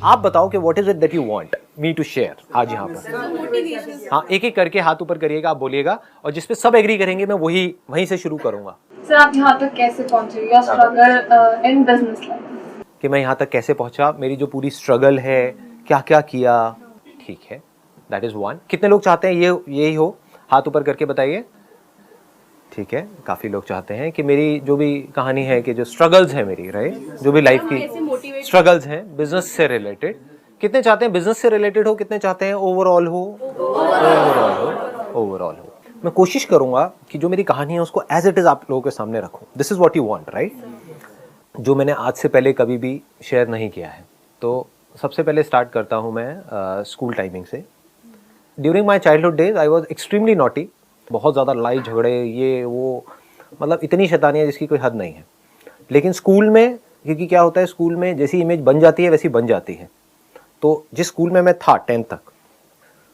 आप बताओ कि what is it that you want me to share आज यहाँ पर। हाँ, एक एक करके हाथ ऊपर करिएगा, आप बोलिएगा, और जिसपे सब एग्री करेंगे मैं वहीं से शुरू करूंगा। सर आप यहाँ तक कैसे पहुँचे, your struggle in business life? कि मैं यहाँ तक कैसे पहुँचा, मेरी जो पूरी स्ट्रगल है, क्या क्या किया। ठीक है, दैट इज़ वन। कितने लोग चाहते हैं यही हो, हाथ ऊपर करके बताइए। ठीक है, काफ़ी लोग चाहते हैं कि मेरी जो भी कहानी है, कि जो स्ट्रगल्स है मेरी, राइट, जो भी लाइफ की स्ट्रगल्स हैं बिजनेस से रिलेटेड। कितने चाहते हैं बिजनेस से रिलेटेड हो, कितने चाहते हैं ओवरऑल हो? ओवरऑल हो। मैं कोशिश करूंगा कि जो मेरी कहानी है उसको एज इट इज़ आप लोगों के सामने रखूं। This is what you want, right, जो मैंने आज से पहले कभी भी शेयर नहीं किया है। तो सबसे पहले स्टार्ट करता हूँ मैं स्कूल टाइमिंग से। During my childhood days I was extremely naughty. बहुत ज़्यादा लड़ाई झगड़े, ये वो, मतलब इतनी शैतानियाँ जिसकी कोई हद नहीं है। लेकिन स्कूल में, क्योंकि क्या होता है, स्कूल में जैसी इमेज बन जाती है वैसी बन जाती है। तो जिस स्कूल में मैं था 10th तक,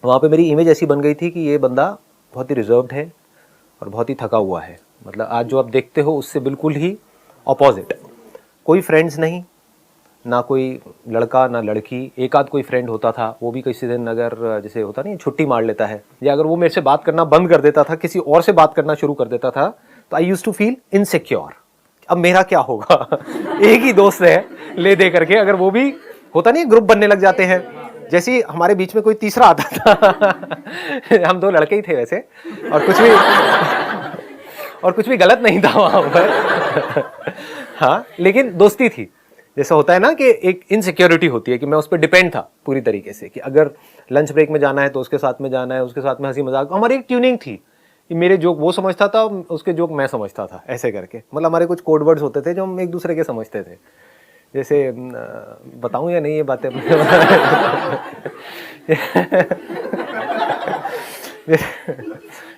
वहाँ पे मेरी इमेज ऐसी बन गई थी कि ये बंदा बहुत ही रिजर्व्ड है और बहुत ही थका हुआ है। मतलब आज जो आप देखते हो उससे बिल्कुल ही ऑपोजिट। कोई फ्रेंड्स नहीं, ना कोई लड़का ना लड़की। एक आध कोई फ्रेंड होता था, वो भी किसी दिन अगर जैसे होता नहीं छुट्टी मार लेता है, या अगर वो मेरे से बात करना बंद कर देता था, किसी और से बात करना शुरू कर देता था, तो I used to feel insecure. अब मेरा क्या होगा? एक ही दोस्त है ले दे करके, अगर वो भी होता नहीं ग्रुप बनने लग जाते हैं, जैसे ही हमारे बीच में कोई तीसरा आता था हम दो लड़के ही थे वैसे, और कुछ भी गलत नहीं था वहां पर हाँ, लेकिन दोस्ती थी। जैसा होता है ना कि एक इनसिक्योरिटी होती है, कि मैं उस पर डिपेंड था पूरी तरीके से, कि अगर लंच ब्रेक में जाना है तो उसके साथ में जाना है, उसके साथ में हंसी मजाक। हमारी एक ट्यूनिंग थी कि मेरे जोक वो समझता था, उसके जोक मैं समझता था, ऐसे करके। मतलब हमारे कुछ कोड वर्ड्स होते थे जो हम एक दूसरे के समझते थे। जैसे बताऊं या नहीं ये बातें?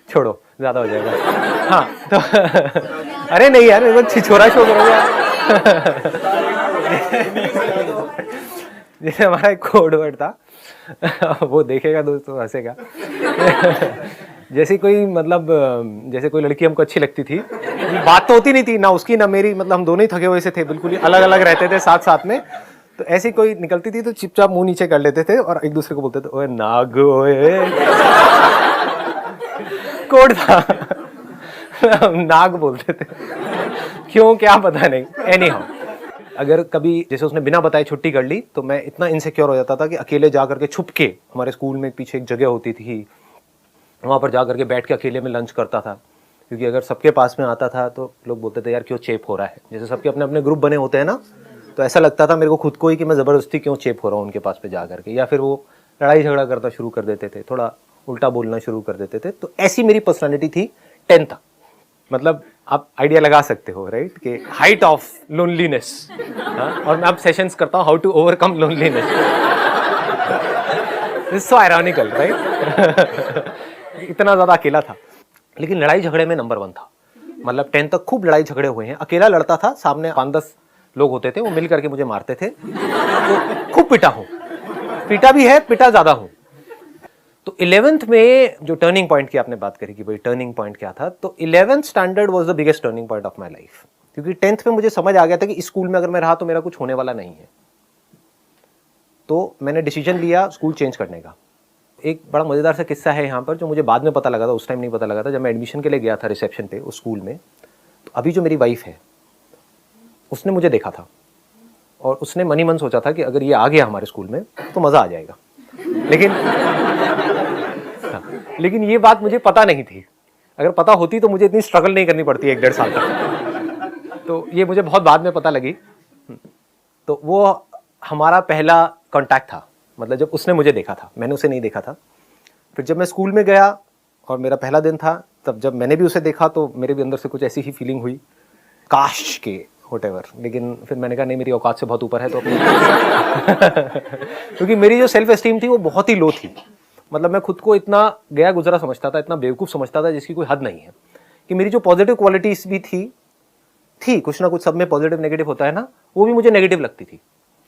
छोड़ो, ज्यादा हो जाएगा। हाँ तो अरे नहीं यार, वो छिछोरा शो करोगे। जैसे हमारा एक कोड वर्ड था वो देखेगा दोस्तों हंसेगा। जैसे कोई, मतलब जैसे कोई लड़की हमको अच्छी लगती थी, बात तो होती नहीं थी ना उसकी ना मेरी, मतलब हम दोनों ही थके हुए से थे, बिल्कुल ही अलग अलग रहते थे साथ साथ में। तो ऐसी कोई निकलती थी तो चुपचाप मुंह नीचे कर लेते थे और एक दूसरे को बोलते थे, ओए नाग ओए। कोड था नाग बोलते थे, क्यों क्या पता नहीं। एनी हाउ, अगर कभी जैसे उसने बिना बताए छुट्टी कर ली तो मैं इतना इनसिक्योर हो जाता था कि अकेले जा करके छुप के, हमारे स्कूल में पीछे एक जगह होती थी, वहाँ पर जा करके बैठ के अकेले में लंच करता था। क्योंकि अगर सबके पास में आता था तो लोग बोलते थे यार क्यों चेप हो रहा है। जैसे सबके अपने अपने ग्रुप बने होते हैं ना, तो ऐसा लगता था मेरे को खुद को ही कि मैं ज़बरदस्ती क्यों चेप हो रहा हूँ उनके पास पे जा करके, या फिर वो लड़ाई झगड़ा करना शुरू कर देते थे, थोड़ा उल्टा बोलना शुरू कर देते थे। तो ऐसी मेरी पर्सनैलिटी थी 10th तक। मतलब आप आइडिया लगा सकते हो, राइट, कि हाइट ऑफ लोनलीनेस। और मैं अब सेशंस करता हूँ how to overcome loneliness. It's so ironical, right. इतना ज्यादा अकेला था, लेकिन लड़ाई झगड़े में नंबर 1 था। मतलब 10th तक खूब लड़ाई झगड़े हुए हैं। अकेला लड़ता था, सामने 5-10 लोग होते थे, वो मिल करके मुझे मारते थे। तो खूब पिटा हूं, पिटा भी है, पिटा ज्यादा हूं। तो 11th में जो टर्निंग पॉइंट की आपने बात करी कि भाई टर्निंग पॉइंट क्या था, तो 11th standard was the biggest turning point of my life. क्योंकि 10th में मुझे समझ आ गया था कि इस स्कूल में अगर मैं रहा तो मेरा कुछ होने वाला नहीं है। तो मैंने डिसीजन लिया स्कूल चेंज करने का। एक बड़ा मजेदार सा किस्सा है यहाँ पर, जो मुझे बाद में पता लगा था, उस टाइम नहीं पता लगा था। जब मैं एडमिशन के लिए गया था रिसेप्शन पे उस स्कूल में, तो अभी जो मेरी वाइफ है उसने मुझे देखा था और उसने मन ही मन सोचा था कि अगर ये आ गया हमारे स्कूल में तो मजा आ जाएगा। लेकिन ये बात मुझे पता नहीं थी। अगर पता होती तो मुझे इतनी स्ट्रगल नहीं करनी पड़ती 1-1.5 साल तक। तो ये मुझे बहुत बाद में पता लगी। तो वो हमारा पहला कांटेक्ट था, मतलब जब उसने मुझे देखा था, मैंने उसे नहीं देखा था। फिर जब मैं स्कूल में गया और मेरा पहला दिन था, तब जब मैंने भी उसे देखा तो मेरे भी अंदर से कुछ ऐसी ही फीलिंग हुई, काश के व्हाटएवर। लेकिन फिर मैंने कहा नहीं, मेरी औकात से बहुत ऊपर है तो क्योंकि मेरी जो सेल्फ एस्टीम थी वो बहुत ही लो थी। मतलब मैं खुद को इतना गया गुजरा समझता था, इतना बेवकूफ़ समझता था जिसकी कोई हद नहीं है। कि मेरी जो पॉजिटिव क्वालिटीज भी थी कुछ ना कुछ, सब में पॉजिटिव नेगेटिव होता है ना, वो भी मुझे नेगेटिव लगती थी।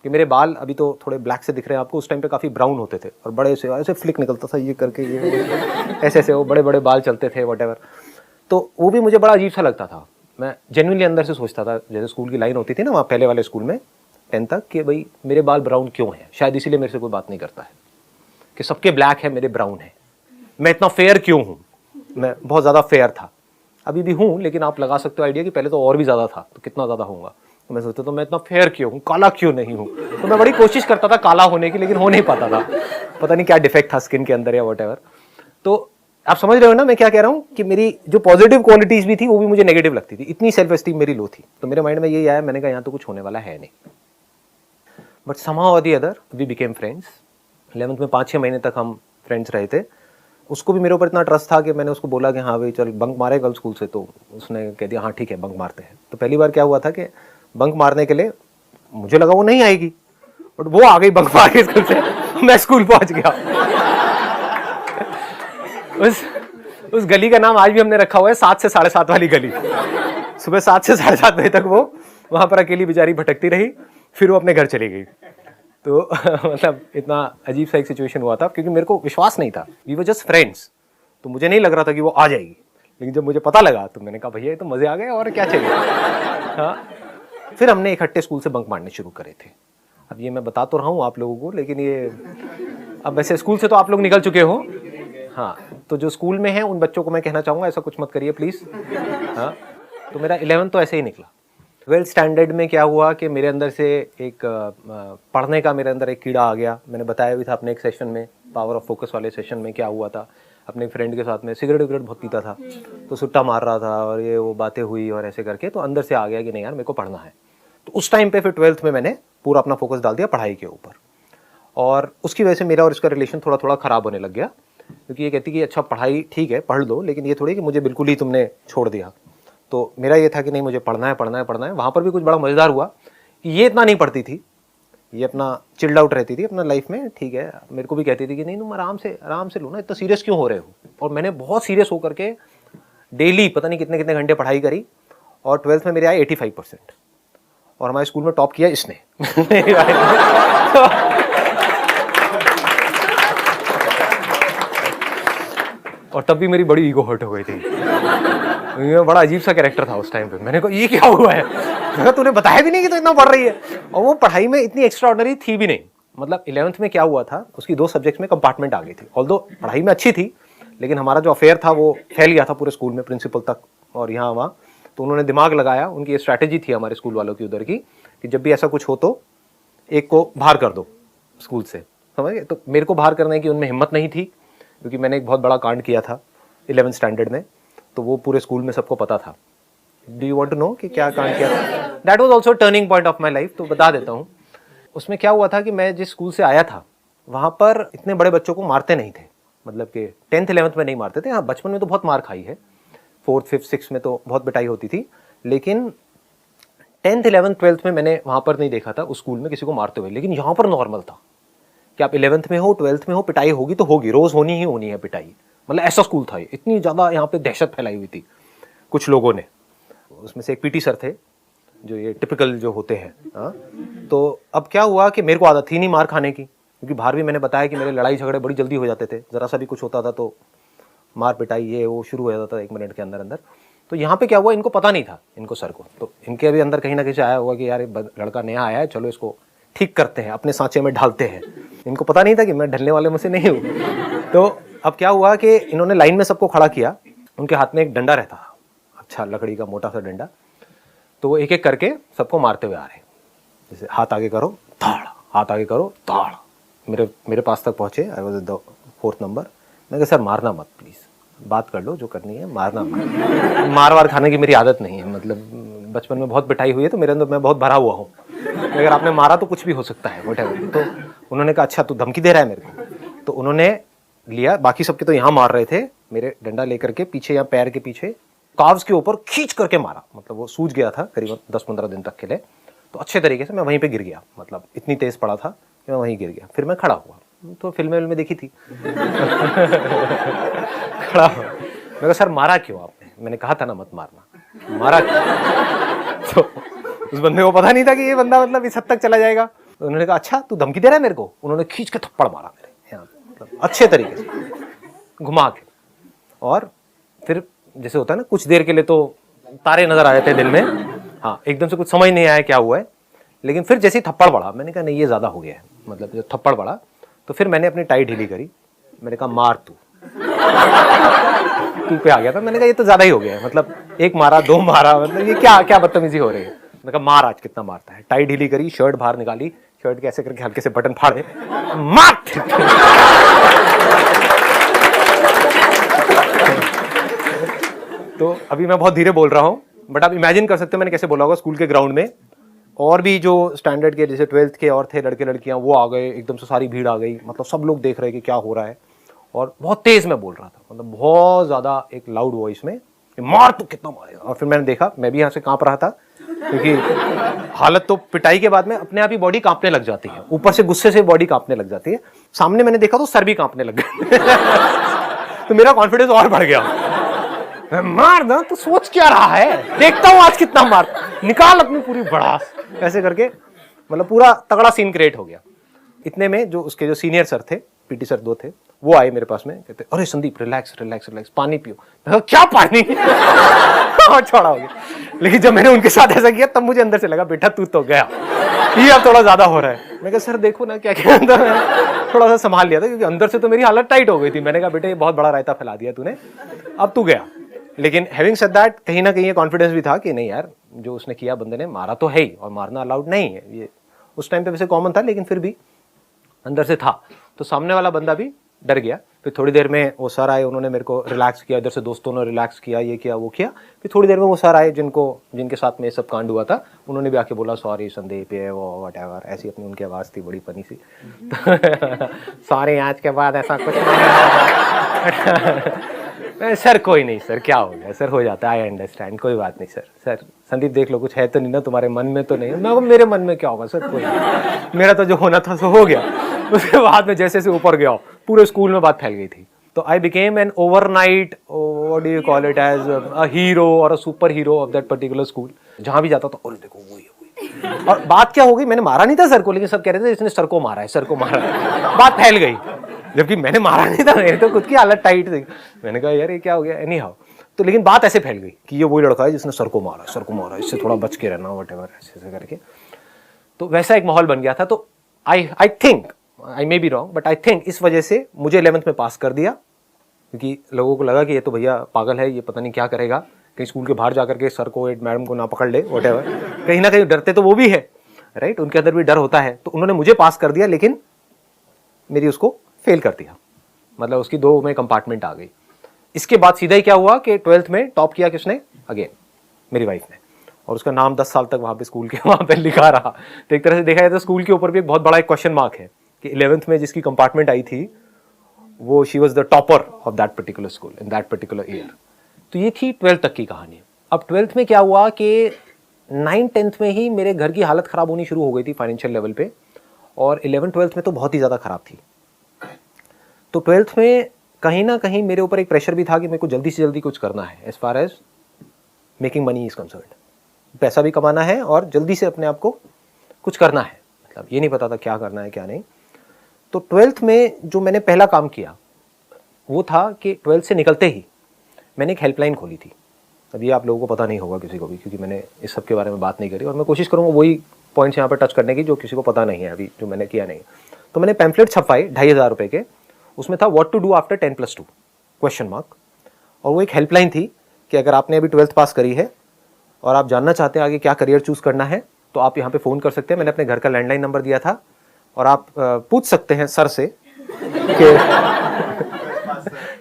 कि मेरे बाल अभी तो थोड़े ब्लैक से दिख रहे हैं आपको, उस टाइम पे काफ़ी ब्राउन होते थे और बड़े से ऐसे फ्लिक निकलता था ये करके, ये ऐसे ऐसे वो बड़े बड़े बाल चलते थे व्हाटएवर। तो वो भी मुझे बड़ा अजीब सा लगता था। मैं जेन्युइनली अंदर से सोचता था, जैसे स्कूल की लाइन होती थी ना वहाँ पहले वाले स्कूल में, 10th तक कि भाई मेरे बाल ब्राउन क्यों हैं, शायद इसीलिए मेरे से कोई बात नहीं करता है, कि सबके ब्लैक है मेरे ब्राउन है, मैं इतना फेयर क्यों हूँ, मैं बहुत ज़्यादा फेयर था, अभी भी हूँ, लेकिन आप लगा सकते हो आइडिया कि पहले तो और भी ज़्यादा था, तो कितना ज़्यादा होऊंगा। तो मैं सोचता तो मैं इतना फेयर क्यों हूँ, काला क्यों नहीं हूँ। तो मैं बड़ी कोशिश करता था काला होने की, लेकिन हो नहीं पाता था, पता नहीं क्या डिफेक्ट था स्किन के अंदर या वट। तो आप समझ रहे हो ना मैं क्या कह रहा हूँ, कि मेरी जो पॉजिटिव क्वालिटीज भी थी वो भी मुझे नेगेटिव लगती थी, इतनी सेल्फ एस्टीम मेरी लो थी। तो मेरे माइंड में यही आया, मैंने कहा यहाँ तो कुछ होने वाला है नहीं। But somehow or the other we became friends. 11th में 5-6 महीने तक हम फ्रेंड्स रहे थे। उसको भी मेरे ऊपर इतना ट्रस्ट था कि मैंने उसको बोला कि हाँ भाई चल बंक मारे कल स्कूल से, तो उसने कह दिया हाँ ठीक है बंक मारते हैं। तो पहली बार क्या हुआ था कि बंक मारने के लिए मुझे लगा वो नहीं आएगी, बट वो आ गई बंक मार के स्कूल से, मैं स्कूल पहुंच गया। उस गली का नाम आज भी हमने रखा हुआ है 7 से 7:30 वाली गली। सुबह 7 से 7:30 बजे तक वो वहां पर अकेली बेचारी भटकती रही, फिर वो अपने घर चली गई। तो मतलब इतना अजीब सा एक सिचुएशन हुआ था, क्योंकि मेरे को विश्वास नहीं था, वी वर जस्ट फ्रेंड्स, तो मुझे नहीं लग रहा था कि वो आ जाएगी। लेकिन जब मुझे पता लगा तो मैंने कहा भैया ये तो मजे आ गए और क्या चाहिए। हाँ, फिर हमने इकट्ठे स्कूल से बंक मारने शुरू करे थे। अब ये मैं बता तो रहा हूँ आप लोगों को, लेकिन ये अब वैसे स्कूल से तो आप लोग निकल चुके हो। हाँ, तो जो स्कूल में है उन बच्चों को मैं कहना चाहूँगा ऐसा कुछ मत करिए प्लीज़। हाँ, तो मेरा 11th तो ऐसे ही निकला। 12th स्टैंडर्ड में क्या हुआ कि मेरे अंदर से एक पढ़ने का मेरे अंदर एक कीड़ा आ गया। मैंने बताया भी था अपने एक सेशन में, पावर ऑफ फोकस वाले सेशन में, क्या हुआ था। अपने फ्रेंड के साथ में सिगरेट विगरेट बहुत पीता था, तो सुट्टा मार रहा था और ये वो बातें हुई और ऐसे करके, तो अंदर से आ गया कि नहीं यार मेरे को पढ़ना है। तो उस टाइम पे फिर 12th में मैंने पूरा अपना फोकस डाल दिया पढ़ाई के ऊपर, और उसकी वजह से मेरा और इसका रिलेशन थोड़ा थोड़ा ख़राब होने लग गया। क्योंकि ये कहती कि अच्छा पढ़ाई ठीक है पढ़ लो, लेकिन ये थोड़ी कि मुझे बिल्कुल ही तुमने छोड़ दिया। तो मेरा ये था कि नहीं मुझे पढ़ना है पढ़ना है पढ़ना है। वहाँ पर भी कुछ बड़ा मज़ेदार हुआ कि ये इतना नहीं पढ़ती थी, ये अपना चिल्ड आउट रहती थी अपना लाइफ में, ठीक है। मेरे को भी कहती थी कि नहीं तुम आराम से लो ना, इतना सीरियस क्यों हो रहे हो। और मैंने बहुत सीरियस होकर के डेली पता नहीं कितने कितने घंटे पढ़ाई करी, और 12th में मेरे आए 85%, और हमारे स्कूल में टॉप किया इसने। और तब भी मेरी बड़ी ईगो हर्ट हो गई थी। ये बड़ा अजीब सा कैरेक्टर था उस टाइम पे। मैंने कहा ये क्या हुआ है, मैंने तूने बताया भी नहीं कि तू इतना पढ़ रही है। और वो पढ़ाई में इतनी एक्स्ट्रा ऑर्डिनरी थी भी नहीं। मतलब 11th में क्या हुआ था, उसकी 2 सब्जेक्ट्स में कंपार्टमेंट आ गई थी। ऑल्दो पढ़ाई में अच्छी थी, लेकिन हमारा जो अफेयर था वो फैल गया था पूरे स्कूल में, प्रिंसिपल तक और यहाँ वहाँ। तो उन्होंने दिमाग लगाया, उनकी ये स्ट्रैटेजी थी हमारे स्कूल वालों की उधर की, कि जब भी ऐसा कुछ हो तो एक को बाहर कर दो स्कूल से, समझ गए। तो मेरे को बाहर करने की उनमें हिम्मत नहीं थी, क्योंकि मैंने एक बहुत बड़ा कांड किया था 11th स्टैंडर्ड में, तो वो पूरे स्कूल में सबको पता था। Do you want to know कि क्या कांड किया था? That was also turning point of my life, तो बता देता हूँ। उसमें क्या हुआ था कि मैं जिस स्कूल से आया था वहाँ पर इतने बड़े बच्चों को मारते नहीं थे, मतलब कि 10th 11th में नहीं मारते थे। हाँ, बचपन में तो बहुत मार खाई है, 4th 5th 6th में तो बहुत पिटाई होती थी, लेकिन 10th 11th 12th में मैंने वहाँ पर नहीं देखा था उस स्कूल में किसी को मारते हुए। लेकिन यहाँ पर नॉर्मल था कि आप 11th में हो 12th में हो, पिटाई होगी तो होगी, रोज होनी ही होनी है पिटाई। मतलब ऐसा स्कूल था ये, इतनी ज़्यादा यहाँ पे दहशत फैलाई हुई थी कुछ लोगों ने। उसमें से एक पीटी सर थे जो ये टिपिकल जो होते हैं। हाँ, तो अब क्या हुआ कि मेरे को आदत थी नहीं मार खाने की, क्योंकि बाहर भी मैंने बताया कि मेरे लड़ाई झगड़े बड़ी जल्दी हो जाते थे, ज़रा सा भी कुछ होता था तो मार पिटाई ये वो शुरू हो जाता था 1 मिनट के अंदर अंदर। तो यहाँ पे क्या हुआ, इनको पता नहीं था, इनको सर को, तो इनके भी अंदर कहीं ना कहीं आया हुआ कि यार लड़का नया आया है, चलो इसको ठीक करते हैं, अपने सांचे में ढालते हैं। इनको पता नहीं था कि मैं ढलने वाले मुझसे नहीं हूँ। तो अब क्या हुआ कि इन्होंने लाइन में सबको खड़ा किया, उनके हाथ में एक डंडा रहता था, अच्छा लकड़ी का मोटा सा डंडा। तो वो एक एक करके सबको मारते हुए आ रहे, जैसे हाथ आगे करो ताड़, हाथ आगे करो ताड़। मेरे पास तक पहुंचे, I was the 4th number. मैं कहा सर मारना मत प्लीज़, बात कर लो जो करनी है, मारना मत। मार वार खाने की मेरी आदत नहीं है, मतलब बचपन में बहुत पिटाई हुई है तो मेरे अंदर मैं बहुत भरा हुआ हूँ, अगर आपने मारा तो कुछ भी हो सकता है व्हाटएवर। तो उन्होंने कहा अच्छा तू धमकी दे रहा है मेरे को। तो उन्होंने लिया, बाकी सबके तो यहाँ मार रहे थे, मेरे डंडा लेकर के पीछे या पैर के पीछे काव्स के ऊपर खींच करके मारा। मतलब वो सूज गया था करीबन 10-15 दिन तक के लिए, तो अच्छे तरीके से मैं वहीं पे गिर गया, मतलब इतनी तेज पड़ा था कि मैं वहीं गिर गया। फिर मैं खड़ा हुआ, तो फिल्में देखी थी। खड़ा हुआ, मैं कहा सर मारा क्यों आपने? मैंने कहा था ना मत मारना, मारा क्यों? तो उस बंदे को पता नहीं था कि ये बंदा मतलब इस हद तक चला जाएगा। तो उन्होंने कहा अच्छा तू धमकी दे रहा है मेरे को। उन्होंने खींच के थप्पड़ मारा मेरे यहाँ, मतलब अच्छे तरीके से घुमा के। और फिर जैसे होता है ना, कुछ देर के लिए तो तारे नजर आ जाते हैं दिल में। हाँ, एकदम से कुछ समझ नहीं आया क्या हुआ है, लेकिन फिर जैसे ही थप्पड़ पड़ा मैंने कहा नहीं ये ज़्यादा हो गया है, मतलब जब थप्पड़ पड़ा तो फिर मैंने अपनी टाई ढीली करी, मैंने कहा मार तू तू पे आ गया था। मैंने कहा ये तो ज़्यादा ही हो गया है, मतलब एक मारा दो मारा, मतलब ये क्या क्या बदतमीजी हो रही है। मैंने कहा मार आज कितना मारता है। टाई ढीली करी, शर्ट बाहर निकाली, शर्ट के ऐसे करके हल्के से बटन फाड़े, मार। तो अभी मैं बहुत धीरे बोल रहा हूँ, बट आप इमेजिन कर सकते हो मैंने कैसे बोला होगा स्कूल के ग्राउंड में। और भी जो स्टैंडर्ड के जैसे 12th के और थे लड़के लड़कियां, वो आ गए, एकदम से सारी भीड़ आ गई, मतलब सब लोग देख रहे हैं कि क्या हो रहा है। और बहुत तेज मैं बोल रहा था, मतलब बहुत ज़्यादा एक लाउड वॉइस में, मार तो कितना मारेगा। और फिर मैंने देखा, मैं भी यहाँ से कांप रहा था, क्योंकि हालत तो पिटाई के बाद में अपने आप ही बॉडी कांपने लग जाती है, ऊपर से गुस्से से बॉडी कांपने लग जाती है। सामने मैंने देखा तो सर भी कांपने लग गया। तो मेरा कॉन्फिडेंस और बढ़ गया, मार ना तो सोच क्या रहा है, देखता हूं आज कितना मार, निकाल अपनी पूरी भड़ास, ऐसे करके मतलब पूरा तगड़ा सीन क्रिएट हो गया। इतने में जो उसके जो सीनियर सर थे, पीटी सर 2 थे, वो आए मेरे पास में, कहते अरे संदीप रिलैक्स रिलैक्स रिलैक्स, पानी पियो। क्या पानी? और छोड़ा हो गया। लेकिन जब मैंने उनके साथ ऐसा किया तब मुझे अंदर से लगा बेटा तू तो गया, ये अब थोड़ा ज्यादा हो रहा है। मैं कहा सर देखो ना क्या क्या, अंदर थोड़ा सा संभाल लिया था क्योंकि अंदर से तो मेरी हालत टाइट हो गई थी। मैंने कहा बेटा ये बहुत बड़ा रायता फैला दिया तूने, अब तू गया। लेकिन हैविंग सेड दैट, कहीं ना कहीं ये कॉन्फिडेंस भी था कि नहीं यार जो उसने किया, बंदे ने मारा तो है ही, और मारना अलाउड नहीं है, ये उस टाइम पे वैसे कॉमन था, लेकिन फिर भी अंदर से था। तो सामने वाला बंदा भी डर गया। फिर थोड़ी देर में वो सर आए, उन्होंने मेरे को रिलैक्स किया, इधर से दोस्तों ने रिलैक्स किया, ये किया वो किया। फिर थोड़ी देर में वो सर आए जिनके साथ में ये सब कांड हुआ था, उन्होंने भी आके बोला सॉरी संदीप ये वो व्हाटएवर, ऐसी अपनी उनकी आवाज़ थी बड़ी फनी सी। सॉरी आज के बाद ऐसा कुछ नहीं। सर कोई नहीं सर, क्या हो गया सर, हो जाता है, आई अंडरस्टैंड, कोई बात नहीं सर। सर संदीप देख लो कुछ है तो नहीं ना तुम्हारे मन में, तो नहीं। मैं मेरे मन में क्या होगा सर, कोई नहीं, मेरा तो जो होना था सो हो गया। उसके बाद में जैसे जैसे ऊपर गया पूरे स्कूल में बात फैल गई थी। तो I became an overnight, what do you call it, as a hero और a super hero of that particular school. जहां भी जाता था अरे देखो वही है। और बात क्या हो गई, मैंने मारा नहीं था सर को, लेकिन सब कह रहे थे इसने सर को मारा है, सर को मारा है। बात फैल गई, जबकि मैंने मारा नहीं था, मेरी तो खुद की हालत टाइट थी। मैंने कहा यार ये क्या हो गया, एनी हाउ। तो लेकिन बात ऐसे फैल गई कि ये वही लड़का है जिसने सर को मारा, सर को मारा, इससे थोड़ा बच के रहना, व्हाटएवर, ऐसे करके। तो वैसा एक माहौल बन गया था। तो I think, I may be wrong, but I think इस वजह से मुझे 11th में पास कर दिया, क्योंकि लोगों को लगा कि ये तो भैया पागल है, ये पता नहीं क्या करेगा, कहीं स्कूल के बाहर जाकर के सर को, एक मैडम को ना पकड़ ले, व्हाटएवर। कहीं ना कहीं डरते तो वो भी है, राइट, उनके अंदर भी डर होता है। तो उन्होंने मुझे पास कर दिया, लेकिन मेरी उसको फेल कर दिया, मतलब उसकी 2 में कंपार्टमेंट आ गई। इसके बाद सीधा ही क्या हुआ कि 12th में टॉप किया किसने, अगेन मेरी वाइफ ने, और उसका नाम 10 साल तक वहाँ पे स्कूल के वहाँ पे लिखा रहा। तो एक तरह से देखा जाए तो स्कूल के ऊपर भी एक बहुत बड़ा एक क्वेश्चन मार्क है कि 11th में जिसकी कंपार्टमेंट आई थी वो she was the topper of that particular school in that particular year. तो ये थी 12th तक की कहानी। अब 12th में क्या हुआ कि 9th-10th में ही मेरे घर की हालत ख़राब होनी शुरू हो गई थी फाइनेंशियल लेवल पे, और 11th-12th में तो बहुत ही ज़्यादा ख़राब थी। तो 12th में कहीं ना कहीं मेरे ऊपर एक प्रेशर भी था कि मेरे को जल्दी से जल्दी कुछ करना है, as far as making money is concerned. पैसा भी कमाना है और जल्दी से अपने आप को कुछ करना है, मतलब ये नहीं पता था क्या करना है क्या नहीं। तो 12th में जो मैंने पहला काम किया वो था कि 12th से निकलते ही मैंने एक हेल्पलाइन खोली थी। अब ये आप लोगों को पता नहीं होगा किसी को भी, क्योंकि मैंने इस सब के बारे में बात नहीं करी, और मैं कोशिश करूँगा वही पॉइंट्स यहाँ पर टच करने की जो किसी को पता नहीं है अभी, जो मैंने किया नहीं। तो मैंने पैम्फलेट छपवाए 2500 रुपये के, उसमें था what to do after 10+2 question mark. और वो एक हेल्पलाइन थी कि अगर आपने अभी 12th पास करी है और आप जानना चाहते हैं आगे क्या करियर चूज़ करना है, तो आप यहाँ पे फ़ोन कर सकते हैं। मैंने अपने घर का लैंडलाइन नंबर दिया था, और आप पूछ सकते हैं सर से कि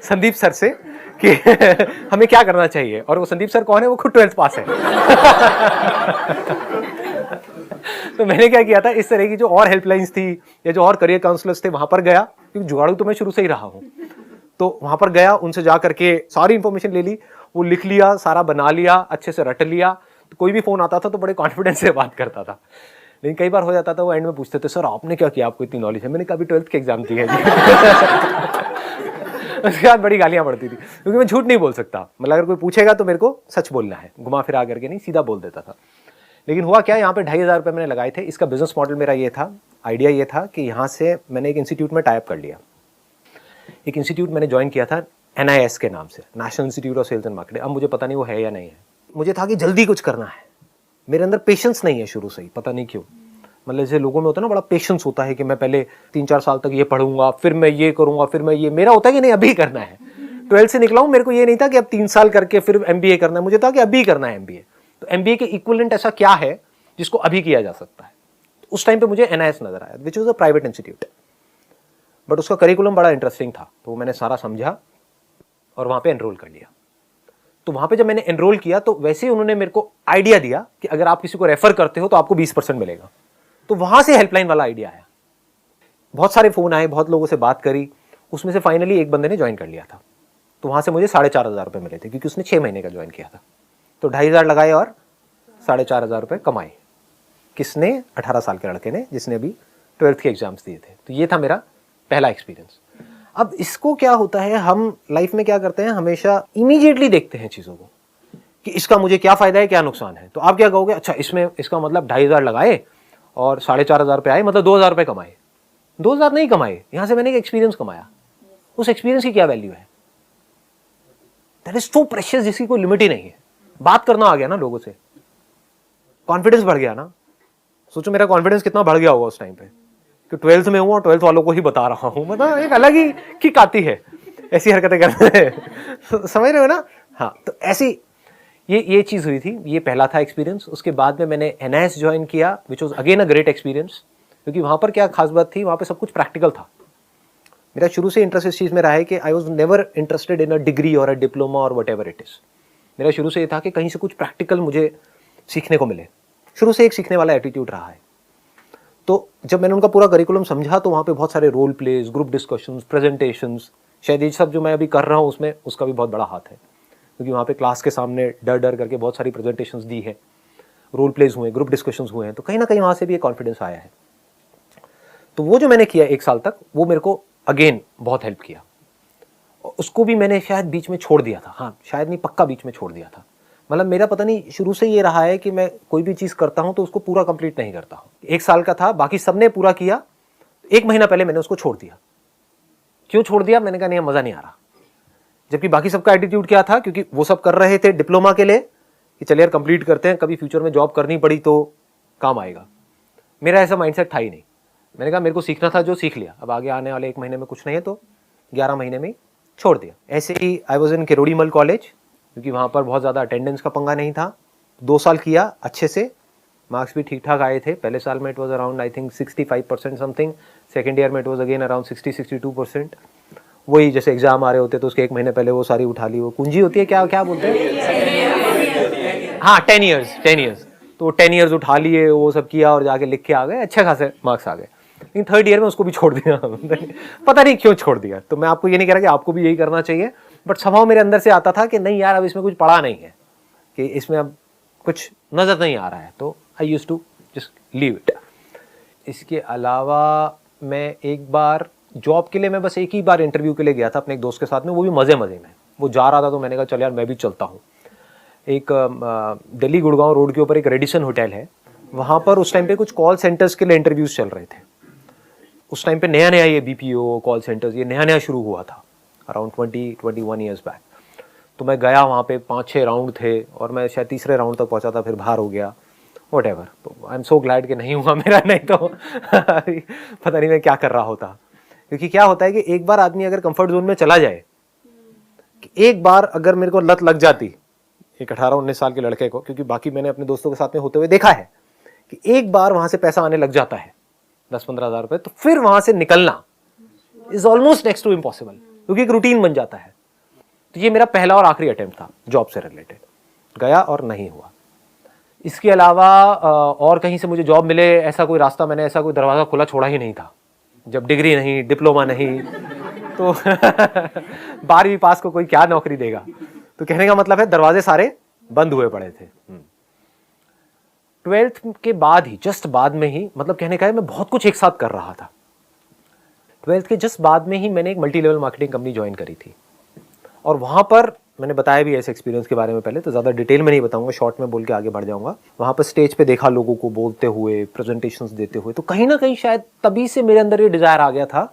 संदीप सर से कि हमें क्या करना चाहिए। और वो संदीप सर कौन है, वो खुद 12th पास है। तो मैंने क्या किया था, इस तरह की जो और हेल्पलाइंस थी या जो और करियर काउंसलर्स थे वहाँ पर गया, क्योंकि जुगाड़ू तो मैं शुरू से ही रहा हूँ। तो वहाँ पर गया, उनसे जा करके सारी इंफॉर्मेशन ले ली, वो लिख लिया, सारा बना लिया, अच्छे से रट लिया। तो कोई भी फ़ोन आता था तो बड़े कॉन्फिडेंस से बात करता था। लेकिन कई बार हो जाता था वो एंड में पूछते थे सर आपने क्या किया, आपको इतनी नॉलेज है। मैंने कहा अभी 12th के एग्जाम दिए हैं। उसके बाद बड़ी गालियाँ पड़ती थी, क्योंकि मैं झूठ नहीं बोल सकता। मतलब अगर कोई पूछेगा तो मेरे को सच बोलना है, घुमा फिरा करके नहीं, सीधा बोल देता था। लेकिन हुआ क्या, यहाँ पे 2500 रुपये मैंने लगाए थे। इसका बिजनेस मॉडल मेरा ये था, आइडिया ये था कि यहाँ से मैंने एक इंस्टीट्यूट में टाइप कर लिया। एक इंस्टीट्यूट मैंने ज्वाइन किया था NIS के नाम से, national institute of sales and marketing. अब मुझे पता नहीं वो है या नहीं है। मुझे था कि जल्दी कुछ करना है, मेरे अंदर पेशेंस नहीं है शुरू से ही, पता नहीं क्यों। मतलब जैसे लोगों में होता है ना, बड़ा पेशेंस होता है कि मैं पहले 3-4 साल तक ये पढ़ूंगा, फिर मैं ये करूंगा, फिर मैं ये, मेरा होता है कि नहीं अभी करना है। 12th से निकला हूं, मेरे को ये नहीं था कि अब 3 साल करके फिर MBA करना है, मुझे था कि अभी करना है MBA। तो MBA के इक्विवेलेंट ऐसा क्या है जिसको अभी किया जा सकता है? तो उस टाइम पे मुझे NIS नजर आया, which was a private institute, but उसका करिकुलम बड़ा इंटरेस्टिंग था, तो वो मैंने सारा समझा और वहां पे एनरोल कर लिया। तो वहां पे जब मैंने एनरोल किया तो वैसे ही उन्होंने मेरे को आइडिया दिया कि अगर आप किसी को रेफर करते हो तो आपको 20% मिलेगा। तो वहां से हेल्पलाइन वाला आइडिया आया, बहुत सारे फोन आए, बहुत लोगों से बात करी, उसमें से फाइनली एक बंदे ने ज्वाइन कर लिया था। तो वहां से मुझे 4,500 रुपये मिले थे, क्योंकि उसने 6 महीने का ज्वाइन किया था। तो 2,500 लगाए और 4,500 रुपये कमाए। किसने? 18 साल के लड़के ने, जिसने अभी 12th के एग्जाम्स दिए थे। तो ये था मेरा पहला एक्सपीरियंस। अब इसको क्या होता है, हम लाइफ में क्या करते हैं, हमेशा इमीडिएटली देखते हैं चीज़ों को कि इसका मुझे क्या फायदा है, क्या नुकसान है। तो आप क्या कहोगे, अच्छा इसमें इसका मतलब 2,500 लगाए और 4,500 रुपये आए, मतलब 2,000 रुपये कमाए। 2,000 नहीं कमाए, यहां से मैंने एक एक्सपीरियंस कमाया। उस एक्सपीरियंस की क्या वैल्यू है? दैट इज सो प्रेशियस, जिसकी कोई लिमिट ही नहीं है। बात करना आ गया ना लोगों से, कॉन्फिडेंस बढ़ गया ना। सोचो मेरा कॉन्फिडेंस कितना बढ़ गया होगा उस टाइम पे कि 12th में हूं और 12th वालों को ही बता रहा हूं। मतलब एक अलग ही किक आती है ऐसी हरकतें करने में। समझ रहे हो ना? हाँ, तो ऐसी ये चीज हुई थी। ये पहला था एक्सपीरियंस। उसके बाद में मैंने NIS ज्वाइन किया, which was again a great experience, क्योंकि वहां पर क्या खास बात थी, वहां पर सब कुछ प्रैक्टिकल था। मेरा शुरू से इंटरेस्ट इस चीज में रहा है कि I was never interested in a degree और अ डिप्लोमा और वट एवर इट इज। मेरा शुरू से ये था कि कहीं से कुछ प्रैक्टिकल मुझे सीखने को मिले। शुरू से एक सीखने वाला एटीट्यूड रहा है। तो जब मैंने उनका पूरा करिकुलम समझा तो वहाँ पे बहुत सारे role plays, group discussions, presentations, शायद ये सब जो मैं अभी कर रहा हूँ उसमें उसका भी बहुत बड़ा हाथ है, क्योंकि वहाँ पे क्लास के सामने डर डर करके बहुत सारी प्रेजेंटेशंस दी है, रोल प्लेज हुए, ग्रुप डिस्कशंस हुए हैं। तो कहीं ना कहीं वहाँ से भी एक कॉन्फिडेंस आया है। तो वो जो मैंने किया 1 साल तक, वो मेरे को अगेन बहुत हेल्प किया। उसको भी मैंने शायद बीच में छोड़ दिया था, हाँ शायद नहीं, पक्का बीच में छोड़ दिया था। मतलब मेरा पता नहीं, शुरू से ये रहा है कि मैं कोई भी चीज़ करता हूं तो उसको पूरा कंप्लीट नहीं करता हूं। 1 साल का था, बाकी सबने पूरा किया, 1 महीना पहले मैंने उसको छोड़ दिया। क्यों छोड़ दिया? मैंने कहा नहीं, मज़ा नहीं आ रहा। जबकि बाकी सबका एटीट्यूड क्या था, क्योंकि वो सब कर रहे थे डिप्लोमा के लिए कि चलिए यार कंप्लीट करते हैं, कभी फ्यूचर में जॉब करनी पड़ी तो काम आएगा। मेरा ऐसा माइंडसेट था ही नहीं। मैंने कहा मेरे को सीखना था, जो सीख लिया, अब आगे आने वाले 1 महीने में कुछ नहीं है, तो 11 महीने में छोड़ दिया। ऐसे ही I was in Kirori Mal college, क्योंकि वहाँ पर बहुत ज़्यादा अटेंडेंस का पंगा नहीं था। 2 साल किया अच्छे से, मार्क्स भी ठीक ठाक आए थे। पहले साल में it was around I think 65% something, second year में इट वॉज अगेन अराउंड 60-62%। वही जैसे एग्जाम आ रहे होते तो उसके 1 महीने पहले वो सारी उठा ली, वो कुंजी होती है, क्या क्या बोलते हैं, हाँ 10 ईयर्स। तो वो 10 ईयर्स उठा लिए, वो सब किया और जाके लिख के आ गए, अच्छे खासे मार्क्स आ गए। लेकिन 3rd ईयर में उसको भी छोड़ दिया। पता नहीं क्यों छोड़ दिया। तो मैं आपको ये नहीं कह रहा कि आपको भी यही करना चाहिए, बट स्वभाव मेरे अंदर से आता था कि नहीं यार, अब इसमें कुछ पड़ा नहीं है, कि इसमें अब कुछ नजर नहीं आ रहा है, तो I used to just leave it. इसके अलावा मैं एक बार जॉब के लिए, मैं बस एक ही बार इंटरव्यू के लिए गया था अपने एक दोस्त के साथ में, वो भी मजे में। वो जा रहा था तो मैंने कहा चल यार मैं भी चलता हूँ। एक दिल्ली गुड़गांव रोड के ऊपर एक रेडिसन होटल है, वहाँ पर उस टाइम पे कुछ कॉल सेंटर्स के लिए इंटरव्यूज चल रहे थे। उस टाइम पे नया ये BPO कॉल सेंटर्स ये नया शुरू हुआ था, अराउंड 20-21 ईयर्स बैक। तो मैं गया, वहाँ पे 5-6 राउंड थे और मैं शायद 3रे राउंड तक पहुँचा था, फिर बाहर हो गया, वट एवर। तो आई एम सो ग्लैड कि नहीं हुआ मेरा, नहीं तो पता नहीं मैं क्या कर रहा होता। क्योंकि क्या होता है कि एक बार आदमी अगर कंफर्ट जोन में चला जाए, कि एक बार अगर मेरे को लत लग जाती, एक 18-19 साल के लड़के को, क्योंकि बाकी मैंने अपने दोस्तों के साथ में होते हुए देखा है कि एक बार वहां से पैसा आने लग जाता है 10-15 हज़ार रुपए, तो फिर वहां से निकलना is almost next to impossible, क्योंकि एक रूटीन बन जाता है। तो ये मेरा पहला और आखिरी अटेम्प्ट था जॉब से रिलेटेड, गया और नहीं हुआ। इसके अलावा और कहीं से मुझे जॉब मिले ऐसा कोई रास्ता, मैंने ऐसा कोई दरवाजा खुला छोड़ा ही नहीं था। जब डिग्री नहीं, डिप्लोमा नहीं, तो 12वीं पास को कोई क्या नौकरी देगा। तो कहने का मतलब है दरवाजे सारे बंद हुए पड़े थे। 12th के बाद ही, जस्ट बाद में ही, मतलब कहने का है मैं बहुत कुछ एक साथ कर रहा था। 12th के जस्ट बाद में ही मैंने एक multi level marketing company join करी थी, और वहां पर मैंने बताया भी ऐसे एक्सपीरियंस के बारे में पहले, तो ज़्यादा डिटेल में नहीं बताऊंगा, शॉर्ट में बोल के आगे बढ़ जाऊंगा। वहां पर स्टेज पे देखा लोगों को बोलते हुए, प्रेजेंटेशंस देते हुए, तो कहीं ना कहीं शायद तभी से मेरे अंदर ये डिजायर आ गया था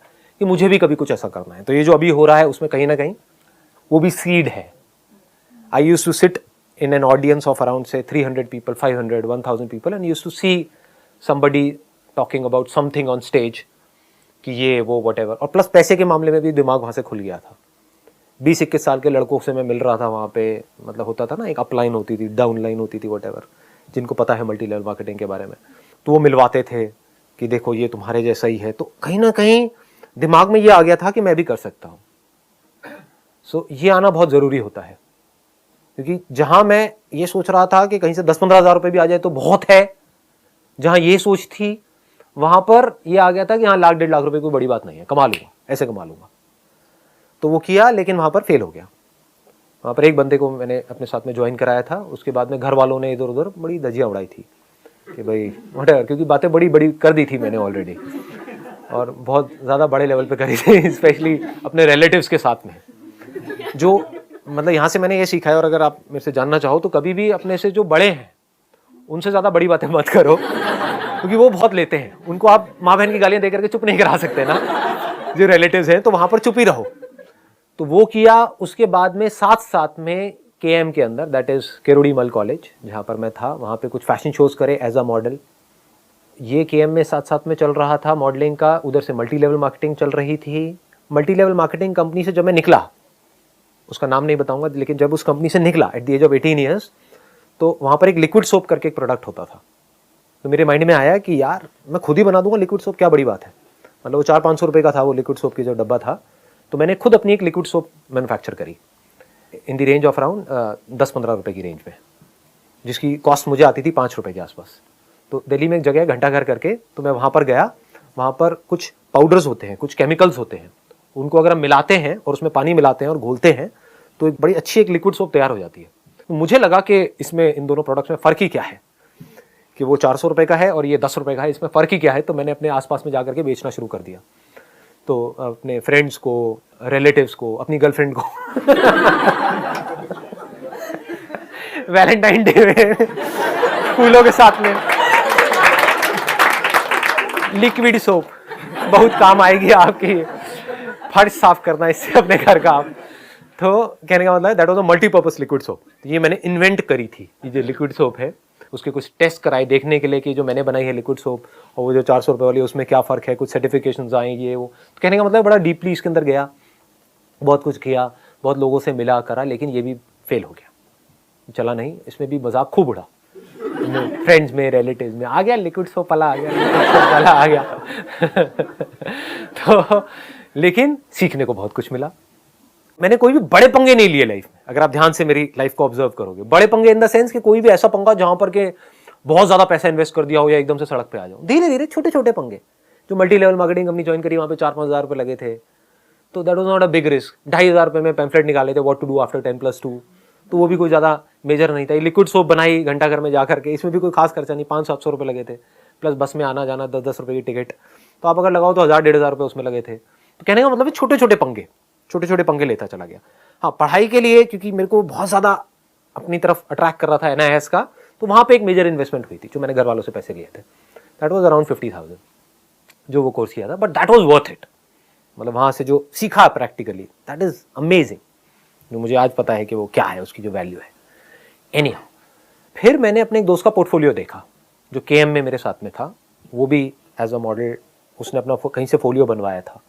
कि मुझे भी कभी कुछ ऐसा करना है। तो ये जो अभी हो रहा है उसमें कहीं ना कहीं वो भी सीड है। I used to sit in an audience of around say 300 people, 500, 1000 people, and used to see somebody talking about something on stage कि ये वो वटेवर, और प्लस पैसे के मामले में भी दिमाग वहाँ से खुल गया था। 20-21 साल के लड़कों से मैं मिल रहा था वहाँ पे, मतलब होता था ना, एक अपलाइन होती थी, डाउन लाइन होती थी, वटेवर, जिनको पता है मल्टी लेवल मार्केटिंग के बारे में, तो वो मिलवाते थे कि देखो ये तुम्हारे जैसा ही है। तो कहीं ना कहीं दिमाग में ये आ गया था कि मैं भी कर सकता हूँ। सो ये आना बहुत ज़रूरी होता है, क्योंकि जहाँ मैं ये सोच रहा था कि कहीं से 10-15 हज़ार रुपये भी आ जाए तो बहुत है, जहाँ ये सोच थी वहाँ पर ये आ गया था कि हाँ 1-1.5 लाख रुपए कोई बड़ी बात नहीं है, कमा लूँगा, ऐसे कमा लूँगा। तो वो किया, लेकिन वहाँ पर फेल हो गया। वहाँ पर एक बंदे को मैंने अपने साथ में ज्वाइन कराया था, उसके बाद में घर वालों ने इधर उधर बड़ी धजिया उड़ाई थी कि भाई वटेवर, क्योंकि बातें बड़ी बड़ी कर दी थी मैंने ऑलरेडी, और बहुत ज़्यादा बड़े लेवल पे करी थी, स्पेशली अपने रिलेटिव्स के साथ में। जो मतलब यहाँ से मैंने ये सीखा है, और अगर आप मेरे से जानना चाहो तो कभी भी अपने से जो बड़े हैं उनसे ज़्यादा बड़ी बातें मत करो, क्योंकि वो बहुत लेते हैं। उनको आप माँ बहन की गालियाँ दे करके चुप नहीं करा सकते ना, जो रिलेटिव्स हैं, तो वहाँ पर चुप ही रहो। तो वो किया। उसके बाद में साथ में KM के अंदर, दैट इज़ केरोड़ीमल कॉलेज, जहाँ पर मैं था, वहाँ पे कुछ फैशन शोज़ करे एज अ मॉडल। ये KM में साथ में चल रहा था मॉडलिंग का, उधर से मल्टी लेवल मार्केटिंग चल रही थी। मल्टी लेवल मार्केटिंग कंपनी से जब मैं निकला, उसका नाम नहीं बताऊंगा, लेकिन जब उस कंपनी से निकला at the age of 18 years, तो वहाँ पर एक लिक्विड सोप करके एक प्रोडक्ट होता था। तो मेरे माइंड में आया कि यार मैं खुद ही बना दूंगा लिक्विड सोप, क्या बड़ी बात है। मतलब वो 400-500 रुपये का था वो लिक्विड सोप की जो डब्बा था, तो मैंने खुद अपनी एक लिक्विड सोप मैन्युफैक्चर करी in the range of around 10-15 रुपये की रेंज में, जिसकी कॉस्ट मुझे आती थी 5 रुपये के आसपास। तो दिल्ली में एक जगह है घंटा घर करके, तो मैं वहाँ पर गया। वहाँ पर कुछ पाउडर्स होते हैं, कुछ केमिकल्स होते हैं, उनको अगर हम मिलाते हैं और उसमें पानी मिलाते हैं और घोलते हैं तो एक बड़ी अच्छी एक लिक्विड सोप तैयार हो जाती है। तो मुझे लगा कि इसमें इन दोनों प्रोडक्ट्स में फ़र्क ही क्या है, कि वो 400 रुपये का है और ये 10 रुपये का है, इसमें फ़र्क ही क्या है। तो मैंने अपने आसपास में जा करके बेचना शुरू कर दिया। तो अपने फ्रेंड्स को, रिलेटिव्स को, अपनी गर्लफ्रेंड को वैलेंटाइन डे में फूलों के साथ में लिक्विड सोप बहुत काम आएगी आपकी, फर्श साफ करना इससे अपने घर का आप। तो कहने का मतलब है that was a multipurpose liquid soap. ये मैंने इन्वेंट करी थी, ये जो लिक्विड सोप है उसके कुछ टेस्ट कराए देखने के लिए कि जो मैंने बनाई है लिक्विड सोप और वो जो 400 रुपये वाली उसमें क्या फ़र्क है, कुछ सर्टिफिकेशंस आएंगे ये वो। तो कहने का मतलब बड़ा डीपली इसके अंदर गया, बहुत कुछ किया, बहुत लोगों से मिला करा, लेकिन ये भी फेल हो गया, चला नहीं। इसमें भी मजाक खूब उड़ा, फ्रेंड्स में, रिलेटिव्स में, आ गया लिक्विड सोप वाला, आ गया लिक्विड सोप वाला आ गया। तो लेकिन सीखने को बहुत कुछ मिला। मैंने कोई भी बड़े पंगे नहीं लिए लाइफ में। अगर आप ध्यान से मेरी लाइफ को ऑब्जर्व करोगे, बड़े पंगे इन द सेंस कि कोई भी ऐसा पंगा जहां पर के बहुत ज्यादा पैसा इन्वेस्ट कर दिया हो या एकदम से सड़क पे आ जाओ। धीरे धीरे छोटे छोटे पंगे। जो multi level marketing company join करी, वहां पे 4-5 हज़ार रुपए लगे थे, तो that was not a big risk. 2,500 रुपए में पैम्फलेट निकाले थे, व्हाट टू डू आफ्टर 10+2, तो वो भी कोई ज्यादा मेजर नहीं था। लिक्विड सोप बनाई घंटा घर में जाकर के, इसमें भी कोई खास खर्चा नहीं, 500-700 रुपए लगे थे, प्लस बस में आना जाना 10-10 रुपए की टिकट, तो आप अगर लगाओ तो 1,000-1,500 रुपए उसमें लगे थे। तो कहने का मतलब छोटे छोटे पंगे लेता चला गया। हाँ, पढ़ाई के लिए क्योंकि मेरे को बहुत ज़्यादा अपनी तरफ अट्रैक्ट कर रहा था NIS का, तो वहाँ पे एक मेजर इन्वेस्टमेंट हुई थी जो मैंने घर वालों से पैसे लिए थे। दैट वाज अराउंड 50,000 जो वो कोर्स किया था, but that was worth it. मतलब वहाँ से जो सीखा प्रैक्टिकली, दैट इज़ अमेजिंग, जो मुझे आज पता है कि वो क्या है, उसकी जो वैल्यू है। एनीहाउ, फिर मैंने अपने एक दोस्त का पोर्टफोलियो देखा जो KM में मेरे साथ में था, वो भी एज अ मॉडल, उसने अपना कहीं से फोलियो बनवाया था।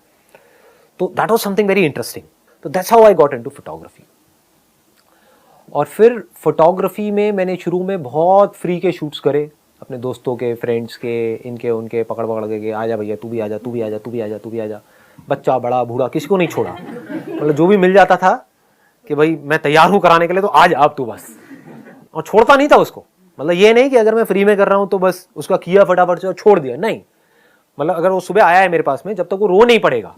तो that was something very interesting. तो that's how I got into photography. और फिर फोटोग्राफी में मैंने शुरू में बहुत फ्री के शूट्स करे, अपने दोस्तों के, फ्रेंड्स के, इनके उनके, पकड़ के आजा भैया, तू भी आजा, तू भी आजा, तू भी आजा, तू भी आजा, बच्चा बड़ा बूढ़ा किसी को नहीं छोड़ा। मतलब जो भी मिल जाता था कि भाई मैं तैयार हूँ कराने के लिए, तो आज आप तू बस, और छोड़ता नहीं था उसको। मतलब ये नहीं कि अगर मैं फ्री में कर रहा हूँ तो बस उसका किया फटाफट से और छोड़ दिया, नहीं। मतलब अगर वो सुबह आया है मेरे पास में, जब तक वो रो नहीं पड़ेगा,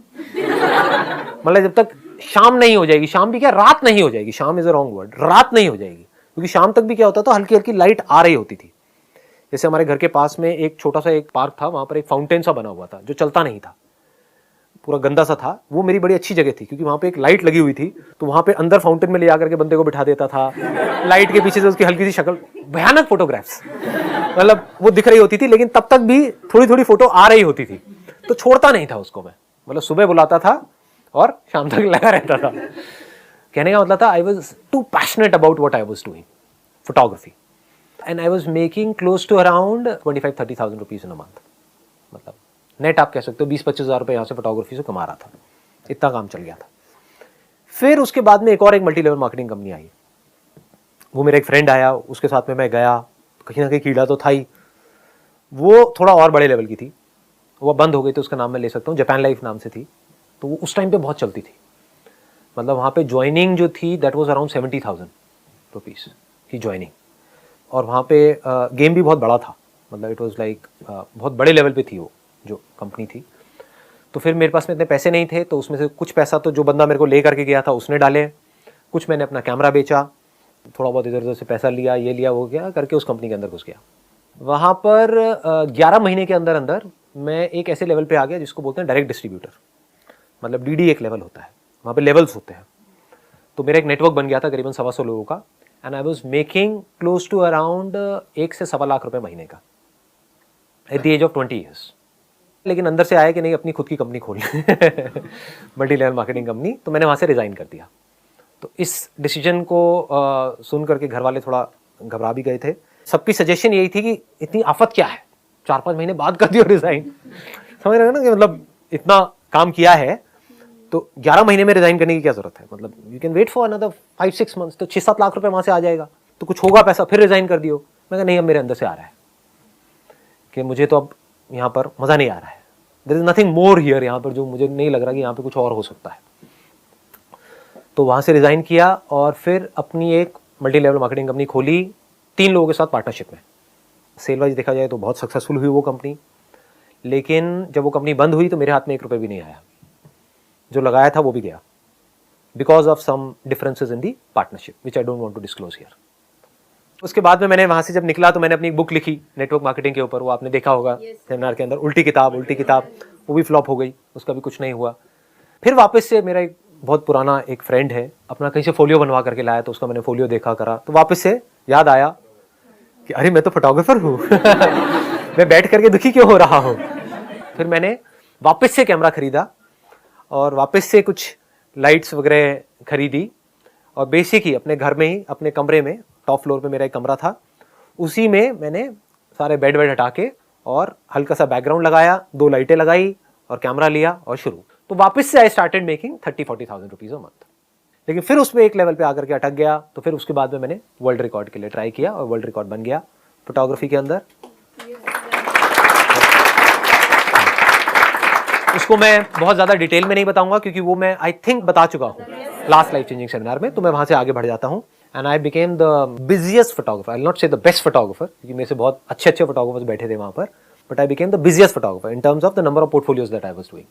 मतलब जब तक शाम नहीं हो जाएगी, शाम भी क्या, रात नहीं हो जाएगी, शाम इज अ रॉन्ग वर्ड, रात नहीं हो जाएगी, क्योंकि शाम तक भी क्या होता था, हल्की हल्की लाइट आ रही होती थी। जैसे हमारे घर के पास में एक छोटा सा एक पार्क था, वहां पर एक फाउंटेन सा बना हुआ था जो चलता नहीं था, पूरा गंदा सा था। वो मेरी बड़ी अच्छी जगह थी क्योंकि वहां पे एक लाइट लगी हुई थी, तो वहां पे अंदर फाउंटेन में ले जाकर के बंदे को बिठा देता था, लाइट के पीछे से उसकी हल्की सी शक्ल, भयानक फोटोग्राफ्स, मतलब वो दिख रही होती थी, लेकिन तब तक भी थोड़ी थोड़ी फोटो आ रही होती थी, तो छोड़ता नहीं था उसको मैं। मतलब सुबह बुलाता था और शाम तक लगा रहता था। कहने का मतलब था I was too passionate about what I was doing photography, and I was making close to around 25,000-30,000 rupees in a month. मतलब नेट आप कह सकते हो 20-25 हज़ार रुपये यहाँ से फोटोग्राफी से कमा रहा था, इतना काम चल गया था। फिर उसके बाद में एक और एक मल्टी लेवल मार्केटिंग कंपनी आई, वो मेरा एक फ्रेंड आया, उसके साथ में मैं गया, कहीं ना कहीं कीड़ा तो था ही। वो थोड़ा और बड़े लेवल की थी, वो बंद हो गई तो उसका नाम मैं ले सकता हूँ, जापान लाइफ नाम से थी। तो वो उस टाइम पे बहुत चलती थी, मतलब वहाँ पे ज्वाइनिंग जो थी दैट वाज अराउंड 70,000 रुपीज़ की ज्वाइनिंग, और वहाँ पे गेम भी बहुत बड़ा था, मतलब इट वाज लाइक बहुत बड़े लेवल पे थी वो जो कंपनी थी। तो फिर मेरे पास में इतने पैसे नहीं थे, तो उसमें से कुछ पैसा तो जो बंदा मेरे को ले करके गया था उसने डाले, कुछ मैंने अपना कैमरा बेचा, थोड़ा बहुत इधर उधर से पैसा लिया, ये लिया वो गया करके उस कंपनी के अंदर घुस गया। वहाँ पर 11 महीने के अंदर अंदर मैं एक ऐसे लेवल पे आ गया जिसको बोलते हैं डायरेक्ट डिस्ट्रीब्यूटर, मतलब डीडी एक लेवल होता है, वहाँ पे लेवल्स होते हैं। तो मेरा एक नेटवर्क बन गया था करीबन 125 लोगों का, and I was making close to around 1 से 1.25 लाख रुपए महीने का at the age of 20 years. लेकिन अंदर से आया कि नहीं अपनी खुद की कंपनी खोल मल्टी लेवल मार्केटिंग कंपनी, तो मैंने वहाँ से रिज़ाइन कर दिया। तो इस डिसीजन को सुन करके घर वाले थोड़ा घबरा भी गए थे। सबकी सजेशन यही थी कि इतनी आफत क्या है, 4-5 महीने बाद कर दियो रिज़ाइन, समझ रहे हो ना कि मतलब इतना काम किया है तो 11 महीने में रिज़ाइन करने की क्या ज़रूरत है, मतलब you can wait for another 5-6 months, तो 6-7 लाख रुपए वहाँ से आ जाएगा, तो कुछ होगा पैसा, फिर रिज़ाइन कर दियो। मैं कहा नहीं, अब मेरे अंदर से आ रहा है कि मुझे तो अब यहाँ पर मज़ा नहीं आ रहा है, there is nothing more here, यहाँ पर जो मुझे नहीं लग रहा कि यहाँ पे कुछ और हो सकता है। तो वहाँ से रिज़ाइन किया और फिर अपनी एक मल्टी लेवल मार्केटिंग कंपनी खोली 3 लोगों के साथ पार्टनरशिप में। सेल वाइज देखा जाए तो बहुत सक्सेसफुल हुई वो कंपनी, लेकिन जब वो कंपनी बंद हुई तो मेरे हाथ में 1 रुपये भी नहीं आया, जो लगाया था वो भी गया, because of some differences in the partnership which I don't want to disclose here. उसके बाद में मैंने वहाँ से जब निकला तो मैंने अपनी एक बुक लिखी नेटवर्क मार्केटिंग के ऊपर, वो आपने देखा होगा सेमिनार के अंदर, उल्टी किताब, वो भी फ्लॉप हो गई, उसका भी कुछ नहीं हुआ। फिर वापस से मेरा एक बहुत पुराना एक फ्रेंड है, अपना कहीं से फोलियो बनवा करके लाया, तो उसका मैंने फोलियो देखा करा, तो वापस से याद आया कि अरे मैं तो फोटोग्राफर हूँ मैं बैठ करके दुखी क्यों हो रहा हूँ। फिर मैंने वापस से कैमरा खरीदा और वापस से कुछ लाइट्स वगैरह खरीदी, और बेसिक ही अपने घर में ही अपने कमरे में टॉप फ्लोर पे मेरा एक कमरा था, उसी में मैंने सारे बेड हटा के और हल्का सा बैकग्राउंड लगाया, 2 लाइटें लगाई और कैमरा लिया और शुरू। तो वापस से I started making 30-40,000 rupees a month. लेकिन फिर उसमें एक लेवल पे आकर के अटक गया, तो फिर उसके बाद में मैंने वर्ल्ड रिकॉर्ड के लिए ट्राई किया और वर्ल्ड रिकॉर्ड बन गया फोटोग्राफी के अंदर। उसको मैं बहुत ज़्यादा डिटेल में नहीं बताऊंगा क्योंकि वो मैं आई थिंक बता चुका हूँ लास्ट लाइफ चेंजिंग सेमिनार में, तो मैं वहाँ से आगे बढ़ जाता हूँ। And I became the busiest photographer, I will not से द बेस्ट फोटोग्राफर क्योंकि मेरे से बहुत अच्छे फोटोग्राफर्स बैठे थे वहाँ पर, but I became the busiest photographer in terms of the number of portfolios that I was doing.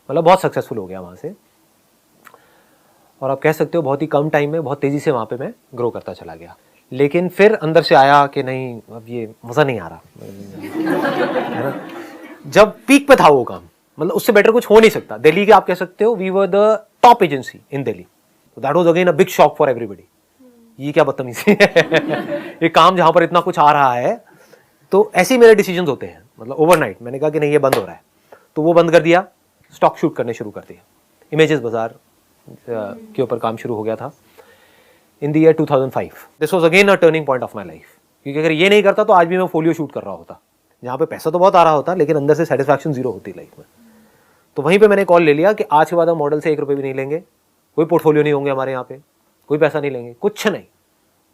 मतलब बहुत सक्सेसफुल हो गया वहाँ से, और आप कह सकते हो बहुत ही कम टाइम में बहुत तेज़ी से वहाँ पे मैं ग्रो करता चला गया। लेकिन फिर अंदर से आया कि नहीं, अब ये मज़ा नहीं आ रहा है ना? जब पीक पे था वो काम, मतलब उससे बेटर कुछ हो नहीं सकता। दिल्ली के आप कह सकते हो we were the top agency in Delhi, that was again a big shock for everybody. ये क्या बदतमीजी है ये काम जहाँ पर इतना कुछ आ रहा है। तो ऐसे ही मेरे डिसीजंस होते हैं, मतलब ओवरनाइट मैंने कहा कि नहीं ये बंद हो रहा है, तो वो बंद कर दिया, स्टॉक शूट करने शुरू कर दिया। इमेजेस बाजार के ऊपर काम शुरू हो गया था in the year 2005। This was again a turning point of my life, क्योंकि अगर ये नहीं करता तो आज भी मैं फोलियो शूट कर रहा होता, जहाँ पे पैसा तो बहुत आ रहा होता लेकिन अंदर से सेटिस्फैक्शन जीरो होती लाइफ में। तो वहीं पे मैंने कॉल ले लिया कि आज के बाद हम मॉडल से 1 रुपये भी नहीं लेंगे, कोई पोर्टफोलियो नहीं होंगे हमारे यहाँ पे, कोई पैसा नहीं लेंगे, कुछ नहीं,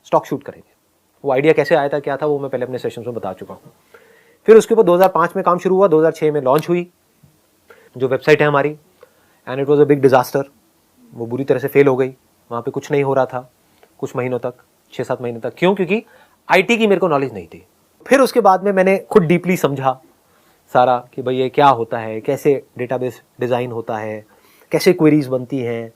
स्टॉक शूट करेंगे। वो आइडिया कैसे आया था क्या था वो मैं पहले अपने सेशंस में बता चुका हूँ। फिर उसके ऊपर 2005 में काम शुरू हुआ, 2006 में लॉन्च हुई जो वेबसाइट है हमारी, and it was a big disaster. वो बुरी तरह से फेल हो गई, वहाँ पे कुछ नहीं हो रहा था कुछ महीनों तक, 6-7 महीने तक। क्यों? क्योंकि आईटी की मेरे को नॉलेज नहीं थी। फिर उसके बाद में मैंने खुद डीपली समझा सारा कि भाई ये क्या होता है, कैसे डेटाबेस डिज़ाइन होता है, कैसे क्वेरीज बनती हैं,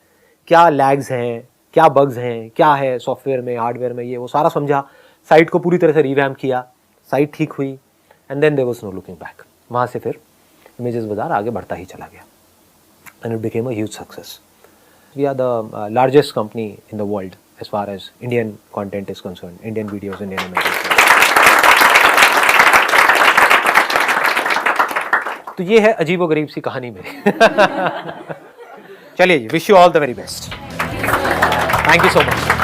क्या लैग्स हैं, क्या बग्स हैं, क्या है सॉफ्टवेयर में हार्डवेयर में, ये वो सारा समझा। साइट को पूरी तरह से रिवैम्प किया, साइट ठीक हुई, and then there was no looking back. वहाँ से फिर इमेजेस बाजार आगे बढ़ता ही चला गया, and it became a huge success. We are the largest company in the world as far as Indian content is concern, Indian videos, Indian images. तो ये है अजीबोगरीब सी कहानी मेरी। चलिए जी, wish you all the very best, thank you so much.